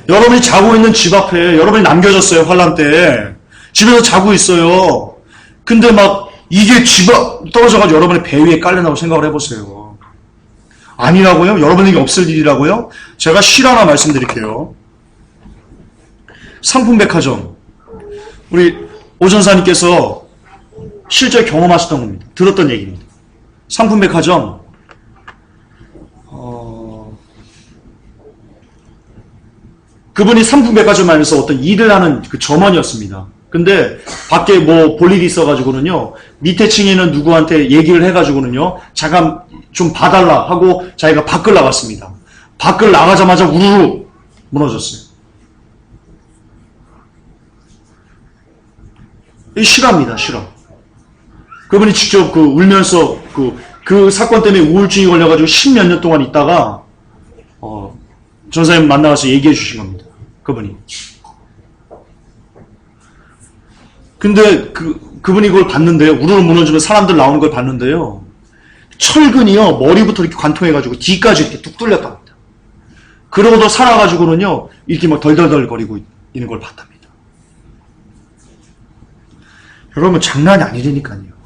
여러분이 자고 있는 집 앞에 여러분이 남겨졌어요. 환란 때. 집에서 자고 있어요. 근데 막 이게 집 앞 떨어져가지고 여러분의 배 위에 깔려나고 생각을 해보세요. 아니라고요? 여러분에게 없을 일이라고요? 제가 실 하나 말씀드릴게요. 상품백화점. 우리 오전사님께서 실제 경험하셨던 겁니다. 들었던 얘기입니다. 상품백화점. 그분이 상품백화점 안에서 어떤 일을 하는 그 점원이었습니다. 근데 밖에 뭐 볼 일이 있어가지고는요, 밑에 층에 있는 누구한테 얘기를 해가지고는요, 잠깐 좀 봐달라 하고 자기가 밖을 나갔습니다. 밖을 나가자마자 우르르 무너졌어요. 이 실화입니다, 실화. 그분이 직접 울면서 그 사건 때문에 우울증이 걸려가지고 10몇 년 동안 있다가, 전사님 만나서 얘기해 주신 겁니다. 그분이. 근데 그분이 그걸 봤는데요. 우르르 무너지면 사람들 나오는 걸 봤는데요. 철근이요. 머리부터 이렇게 관통해가지고 뒤까지 이렇게 뚝 뚫렸답니다. 그러고도 살아가지고는요. 이렇게 막 덜덜덜 거리고 있는 걸 봤답니다. 여러분 장난이 아니라니까요.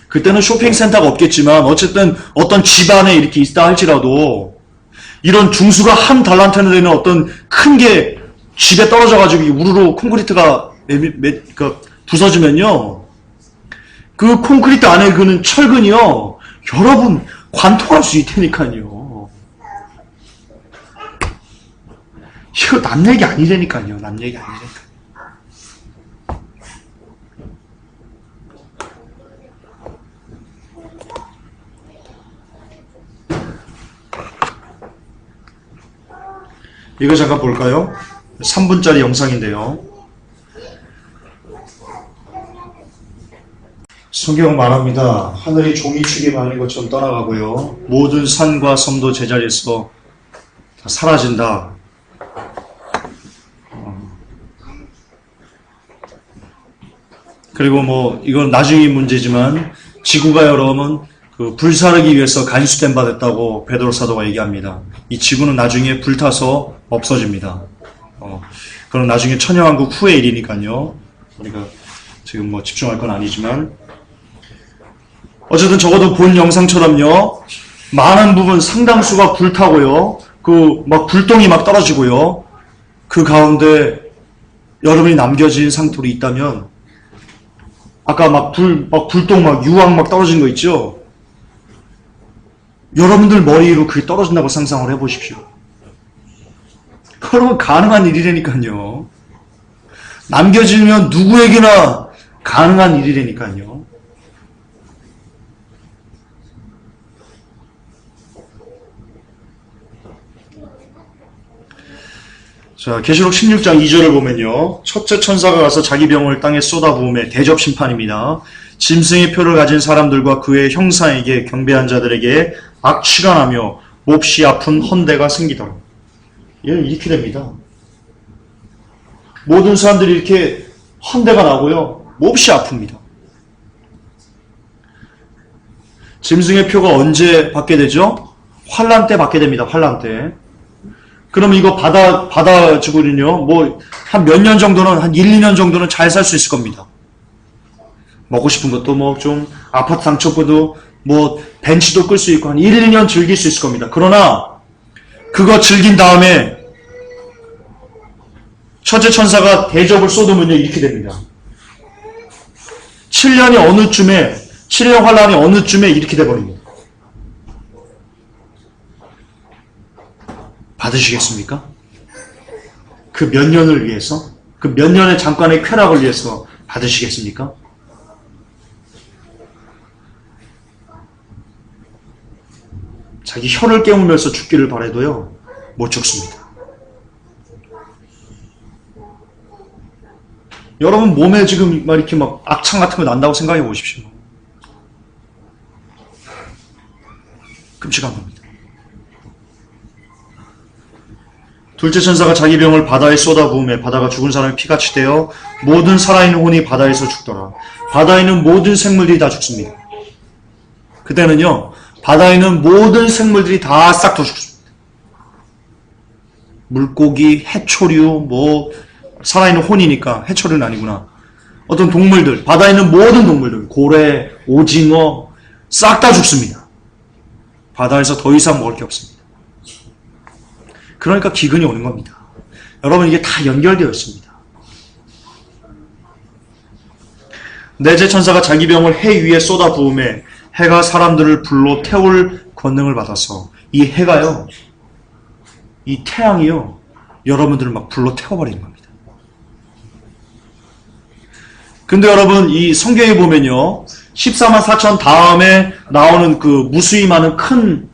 그때는 쇼핑센터가 없겠지만 어쨌든 어떤 집안에 이렇게 있다 할지라도 이런 중수가 한 달란트나 되는 어떤 큰 게 집에 떨어져가지고 우르르 콘크리트가 부서지면요. 그 콘크리트 안에 그는 철근이요. 여러분 관통할 수 있다니까요. 이거 남 얘기 아니라니까요. 남 얘기 아니라니까요. 이거 잠깐 볼까요? 3분짜리 영상인데요. 성경 말합니다. 하늘이 종이축이 많은 것처럼 떠나가고요. 모든 산과 섬도 제자리에서 다 사라진다. 그리고 뭐 이건 나중에 문제지만 지구가 여러분 불사르기 위해서 간수된 바 됐다고 베드로 사도가 얘기합니다. 이 지구는 나중에 불타서 없어집니다. 그건 나중에 천년왕국 후의 일이니까요. 우리가 지금 뭐 집중할 건 아니지만 어쨌든 적어도 본 영상처럼요. 많은 부분 상당수가 불타고요. 막 불똥이 막 떨어지고요. 그 가운데 여러분이 남겨진 상태로 있다면 아까 막 불똥 막 유황 막 떨어진 거 있죠? 여러분들 머리 위로 그게 떨어진다고 상상을 해보십시오. 여러분 가능한 일이라니까요. 남겨지면 누구에게나 가능한 일이라니까요. 자, 계시록 16장 2절을 보면요. 첫째 천사가 가서 자기 병을 땅에 쏟아부음에 대접 심판입니다. 짐승의 표를 가진 사람들과 그의 형상에게 경배한 자들에게 악취가 나며 몹시 아픈 헌대가 생기더라. 예, 이렇게 됩니다. 모든 사람들이 이렇게 헌대가 나고요. 몹시 아픕니다. 짐승의 표가 언제 받게 되죠? 환란 때 받게 됩니다. 환란 때. 그러면 이거 받아주고는요, 뭐, 한 몇 년 정도는, 한 1, 2년 정도는 잘 살 수 있을 겁니다. 먹고 싶은 것도 뭐 좀, 아파트 당첨권도 뭐, 벤치도 끌 수 있고, 한 1, 2년 즐길 수 있을 겁니다. 그러나, 그거 즐긴 다음에, 첫째 천사가 대접을 쏟으면요, 이렇게 됩니다. 7년 환란이 어느 쯤에 이렇게 돼버립니다. 받으시겠습니까? 그 몇 년을 위해서? 그 몇 년의 잠깐의 쾌락을 위해서 받으시겠습니까? 자기 혀를 깨물면서 죽기를 바라도요. 못 죽습니다. 여러분 몸에 지금 막 이렇게 막 악창 같은 거 난다고 생각해 보십시오. 끔찍한 겁니다. 둘째 천사가 자기 병을 바다에 쏟아부음에 바다가 죽은 사람의 피같이 되어 모든 살아있는 혼이 바다에서 죽더라. 바다에 있는 모든 생물들이 다 죽습니다. 그때는요, 바다에 있는 모든 생물들이 다 싹 다 죽습니다. 물고기, 해초류, 살아있는 혼이니까 해초류는 아니구나. 어떤 동물들, 바다에 있는 모든 동물들, 고래, 오징어, 싹 다 죽습니다. 바다에서 더 이상 먹을 게 없습니다. 그러니까 기근이 오는 겁니다. 여러분, 이게 다 연결되어 있습니다. 넷째 천사가 자기 병을 해 위에 쏟아 부음에 해가 사람들을 불로 태울 권능을 받아서 이 해가요, 이 태양이요, 여러분들을 막 불로 태워버리는 겁니다. 근데 여러분, 이 성경에 보면요, 14만 4천 다음에 나오는 그 무수히 많은 큰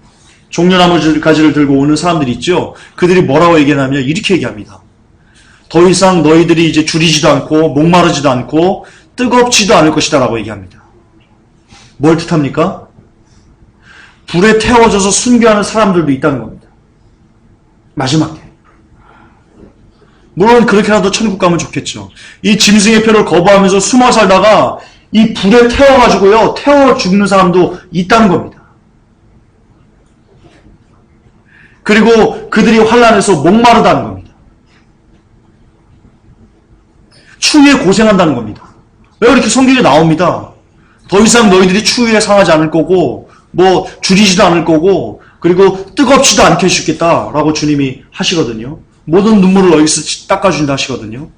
종려나무 가지를 들고 오는 사람들이 있죠. 그들이 뭐라고 얘기하냐면 이렇게 얘기합니다. 더 이상 너희들이 이제 줄이지도 않고 목마르지도 않고 뜨겁지도 않을 것이다 라고 얘기합니다. 뭘 뜻합니까? 불에 태워져서 순교하는 사람들도 있다는 겁니다. 마지막 때. 물론 그렇게라도 천국 가면 좋겠죠. 이 짐승의 표를 거부하면서 숨어 살다가 이 불에 태워가지고요, 태워 죽는 사람도 있다는 겁니다. 그리고 그들이 환난해서 목마르다는 겁니다. 추위에 고생한다는 겁니다. 왜 이렇게 성경에 나옵니다. 더 이상 너희들이 추위에 상하지 않을 거고, 줄이지도 않을 거고, 그리고 뜨겁지도 않게 해주겠다라고 주님이 하시거든요. 모든 눈물을 너희에서 닦아준다 하시거든요.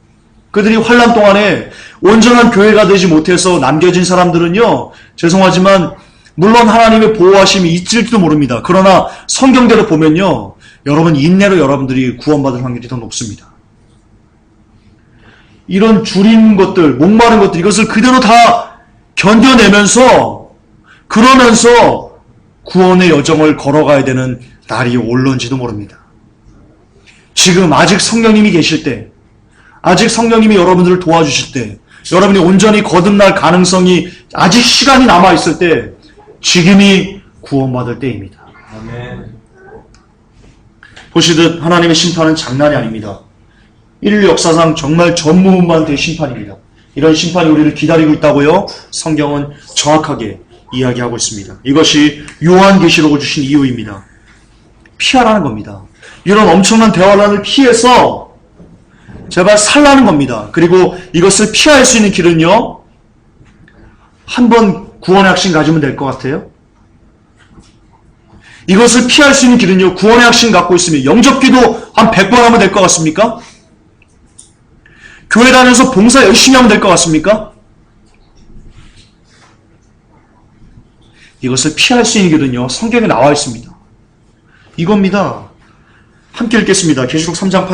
그들이 환난 동안에 온전한 교회가 되지 못해서 남겨진 사람들은요, 죄송하지만 물론 하나님의 보호하심이 있을지도 모릅니다. 그러나 성경대로 보면요, 여러분 인내로 여러분들이 구원받을 확률이 더 높습니다. 이런 줄인 것들, 목마른 것들, 이것을 그대로 다 견뎌내면서 그러면서 구원의 여정을 걸어가야 되는 날이 올런지도 모릅니다. 지금 아직 성령님이 계실 때, 아직 성령님이 여러분들을 도와주실 때, 여러분이 온전히 거듭날 가능성이 아직 시간이 남아있을 때, 지금이 구원받을 때입니다. 아멘. 보시듯 하나님의 심판은 장난이 아닙니다. 인류 역사상 정말 전무후무한 심판입니다. 이런 심판이 우리를 기다리고 있다고요, 성경은 정확하게 이야기하고 있습니다. 이것이 요한계시록을 주신 이유입니다. 피하라는 겁니다. 이런 엄청난 대환란을 피해서 제발 살라는 겁니다. 그리고 이것을 피할 수 있는 길은요, 한번 구원의 확신 가지면 될 것 같아요. 이것을 피할 수 있는 길은요, 구원의 확신 갖고 있으면 영접기도 한 100번 하면 될 것 같습니까? 교회 다녀서 봉사 열심히 하면 될 것 같습니까? 이것을 피할 수 있는 길은요, 성경에 나와 있습니다. 이겁니다. 함께 읽겠습니다. 계시록 3장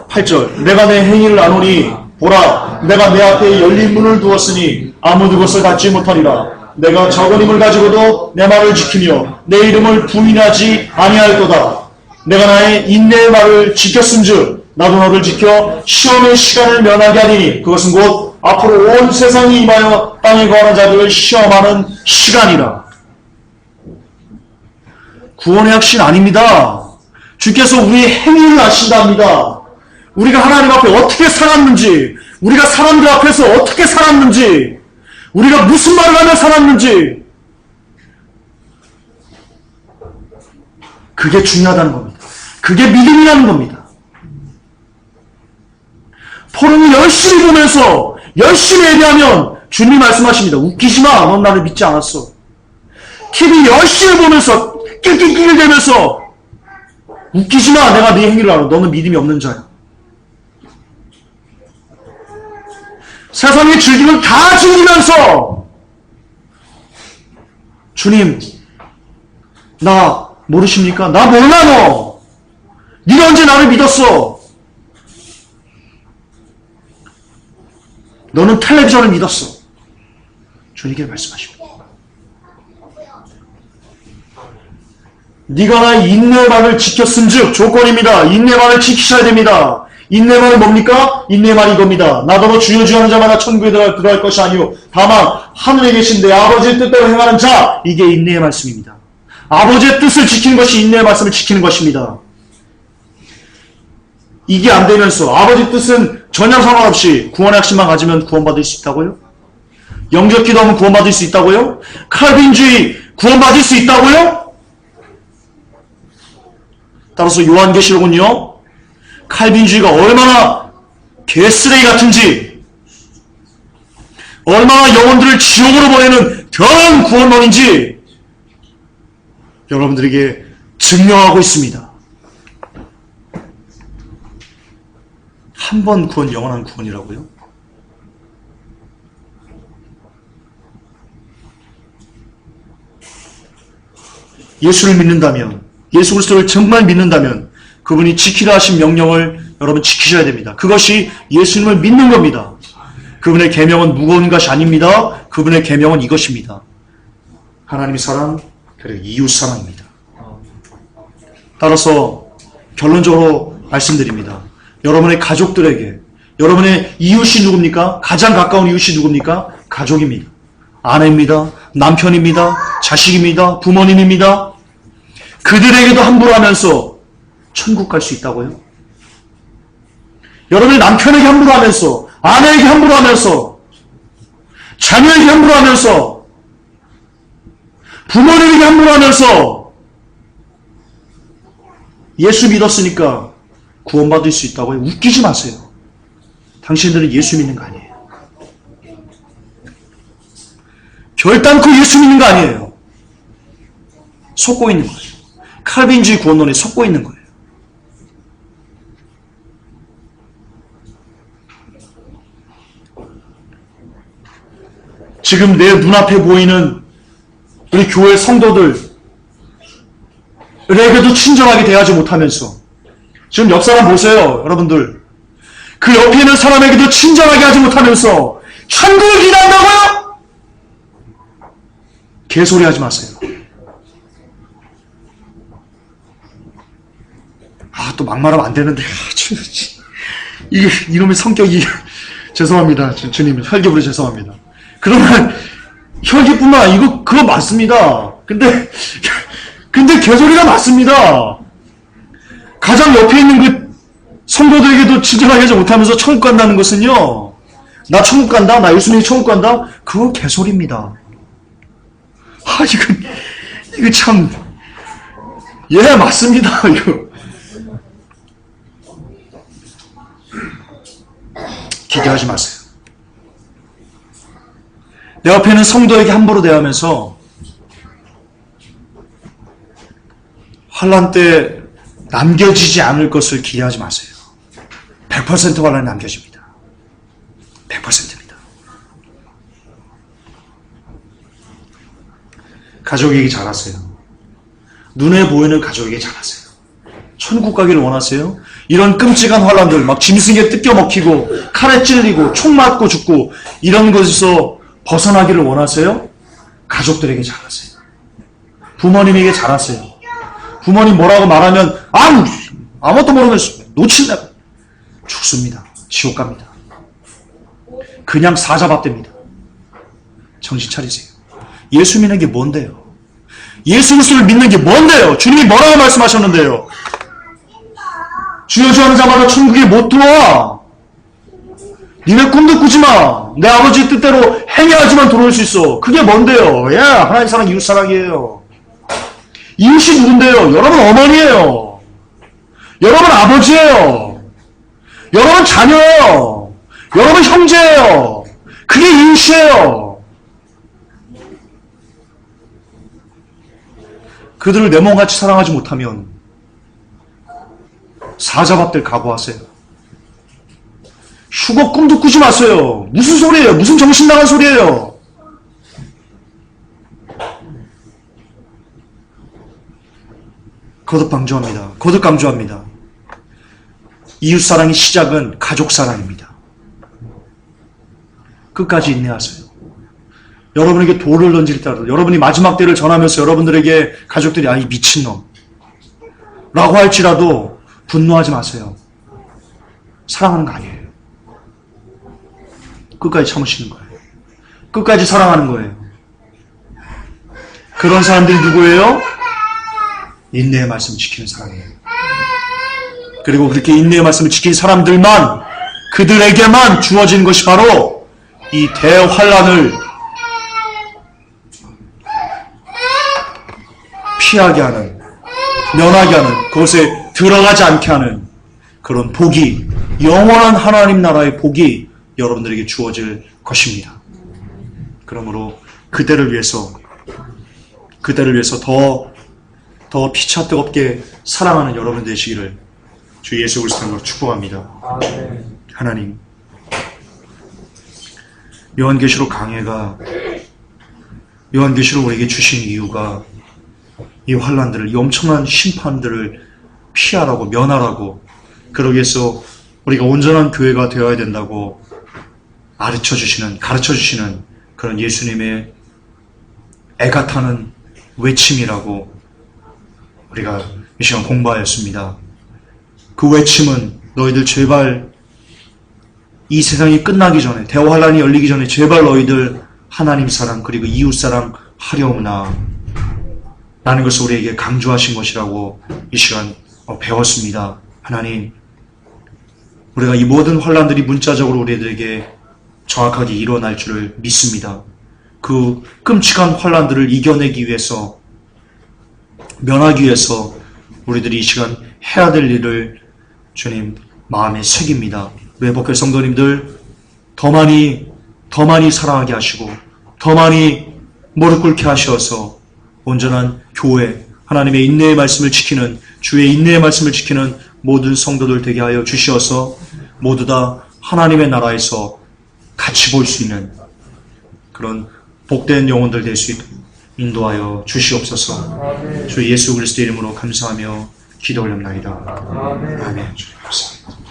8절. 내가 내 행위를 아노니 보라, 내가 내 앞에 열린 문을 두었으니 아무도 그것을 닫지 못하리라. 내가 적은 힘을 가지고도 내 말을 지키며 내 이름을 부인하지 아니하였도다. 내가 나의 인내의 말을 지켰은즉 나도 너를 지켜 시험의 시간을 면하게 하리니 그것은 곧 앞으로 온 세상이 임하여 땅에 거하는 자들을 시험하는 시간이라. 구원의 확신 아닙니다. 주께서 우리의 행위를 아신답니다. 우리가 하나님 앞에 어떻게 살았는지, 우리가 사람들 앞에서 어떻게 살았는지, 우리가 무슨 말을 하며 살았는지, 그게 중요하다는 겁니다. 그게 믿음이라는 겁니다. 포럼을 열심히 보면서 열심히 예배하면 주님이 말씀하십니다. 웃기지 마. 넌 나를 믿지 않았어. TV 열심히 보면서 낄낄낄대면서 웃기지 마. 내가 네 행위를 알아. 너는 믿음이 없는 자야. 세상의 즐김을 다 즐기면서 주님, 나 모르십니까? 나 몰라 너. 네가 언제 나를 믿었어? 너는 텔레비전을 믿었어. 주님께 말씀하십니다. 네가 나의 인내만을 지켰은즉 조건입니다. 인내만을 지키셔야 됩니다. 인내만은 뭡니까? 인내만 이겁니다. 나더러 주여 주여 하는 자마다 천국에 들어갈 것이 아니요 다만 하늘에 계신 내 아버지의 뜻대로 행하는 자, 이게 인내의 말씀입니다. 아버지의 뜻을 지키는 것이 인내의 말씀을 지키는 것입니다. 이게 안 되면서 아버지 뜻은 전혀 상관없이 구원의 확신만 가지면 구원받을 수 있다고요? 영접 기도하면 구원받을 수 있다고요? 칼빈주의 구원받을 수 있다고요? 따라서 요한계시록은요, 칼빈주의가 얼마나 개쓰레기 같은지, 얼마나 영혼들을 지옥으로 보내는 더러운 구원론인지 여러분들에게 증명하고 있습니다. 한 번 구원, 영원한 구원이라고요? 예수를 믿는다면, 예수 그리스도를 정말 믿는다면 그분이 지키라 하신 명령을 여러분 지키셔야 됩니다. 그것이 예수님을 믿는 겁니다. 그분의 계명은 무거운 것이 아닙니다. 그분의 계명은 이것입니다. 하나님의 사랑, 그리고 이웃 사랑입니다. 따라서 결론적으로 말씀드립니다. 여러분의 가족들에게, 여러분의 이웃이 누굽니까? 가장 가까운 이웃이 누굽니까? 가족입니다. 아내입니다. 남편입니다. 자식입니다. 부모님입니다. 그들에게도 함부로 하면서 천국 갈 수 있다고요? 여러분의 남편에게 함부로 하면서, 아내에게 함부로 하면서, 자녀에게 함부로 하면서, 부모님에게 함부로 하면서 예수 믿었으니까 구원받을 수 있다고요? 웃기지 마세요. 당신들은 예수 믿는 거 아니에요. 결단코 예수 믿는 거 아니에요. 속고 있는 거예요. 칼빈주의 구원론에 속고 있는 거예요. 지금 내 눈앞에 보이는 우리 교회 성도들에게도 친절하게 대하지 못하면서, 지금 옆 사람 보세요, 여러분들. 그 옆에 있는 사람에게도 친절하게 하지 못하면서 천국을 기대한다고요? 개소리 하지 마세요. 또 막말하면 안 되는데, 이놈의 성격이, 죄송합니다. 주님, 혈기부려 죄송합니다. 그러면, 혈기뿐만 아니고, 그거 맞습니다. 근데 개소리가 맞습니다. 가장 옆에 있는 그 성도들에게도 친절하게 하지 못하면서 천국 간다는 것은요, 나 천국 간다, 나 예수님이 천국 간다, 그거 개소리입니다. 이거 참, 예, 맞습니다, 이거. 기대하지 마세요. 내 옆에 있는 성도에게 함부로 대하면서 환난 때 남겨지지 않을 것을 기대하지 마세요. 100% 환난이 남겨집니다. 100%입니다. 가족에게 잘하세요. 눈에 보이는 가족에게 잘하세요. 천국 가기를 원하세요? 이런 끔찍한 환난들, 막 짐승에 뜯겨 먹히고 칼에 찔리고 총 맞고 죽고 이런 것에서 벗어나기를 원하세요? 가족들에게 잘하세요. 부모님에게 잘하세요. 부모님 뭐라고 말하면 아무것도 모르면서 놓친다. 죽습니다. 지옥 갑니다. 그냥 사자밥됩니다. 정신 차리세요. 예수 믿는 게 뭔데요? 예수 그리스도를 믿는 게 뭔데요? 주님이 뭐라고 말씀하셨는데요? 주여 주여 하는 자마다 천국에 못 들어와. 니네 꿈도 꾸지 마. 내 아버지 뜻대로 행해야지만 들어올 수 있어. 그게 뭔데요? 하나님 사랑, 이웃 사랑이에요. 이웃이 누군데요? 여러분 어머니예요. 여러분 아버지예요. 여러분 자녀예요. 여러분 형제예요. 그게 이웃이에요. 그들을 내 몸같이 사랑하지 못하면 사자밥들 각오하세요. 휴거 꿈도 꾸지 마세요. 무슨 소리예요? 무슨 정신 나간 소리예요? 거듭 강조합니다. 이웃사랑의 시작은 가족사랑입니다. 끝까지 인내하세요. 여러분에게 돌을 던질 때라도, 여러분이 마지막 때를 전하면서 여러분들에게 가족들이 이 미친놈, 라고 할지라도 분노하지 마세요. 사랑하는 거 아니에요. 끝까지 참으시는 거예요. 끝까지 사랑하는 거예요. 그런 사람들이 누구예요? 인내의 말씀을 지키는 사람이에요. 그리고 그렇게 인내의 말씀을 지킨 사람들만, 그들에게만 주어진 것이 바로 이 대환란을 피하게 하는, 면하게 하는, 그것에 들어가지 않게 하는 그런 복이, 영원한 하나님 나라의 복이 여러분들에게 주어질 것입니다. 그러므로 그때를 위해서 더 피차 뜨겁게 사랑하는 여러분 되시기를 주 예수 그리스도로 축복합니다. 하나님, 요한계시록 강해가 요한계시록 우리에게 주신 이유가 이 환란들을, 이 엄청난 심판들을 피하라고, 면하라고, 그러기 위해서 우리가 온전한 교회가 되어야 된다고 가르쳐 주시는 그런 예수님의 애가 타는 외침이라고 우리가 이 시간 공부하였습니다. 그 외침은 너희들 제발 이 세상이 끝나기 전에, 대환란이 열리기 전에 제발 너희들 하나님 사랑 그리고 이웃 사랑 하려무나 라는 것을 우리에게 강조하신 것이라고 이 시간 배웠습니다. 하나님, 우리가 이 모든 환란들이 문자적으로 우리들에게 정확하게 일어날 줄을 믿습니다. 그 끔찍한 환란들을 이겨내기 위해서, 면하기 위해서 우리들이 이 시간 해야 될 일을 주님 마음에 새깁니다. 외복회 성도님들 더 많이 사랑하게 하시고 더 많이 무릎 꿇게 하셔서 온전한 교회, 하나님의 인내의 말씀을 지키는, 주의 인내의 말씀을 지키는 모든 성도들 되게 하여 주시어서 모두 다 하나님의 나라에서 같이 볼 수 있는 그런 복된 영혼들 될 수 있도록 인도하여 주시옵소서. 주 예수 그리스도 이름으로 감사하며 기도 올렸나이다. 아멘. 주님 감사합니다.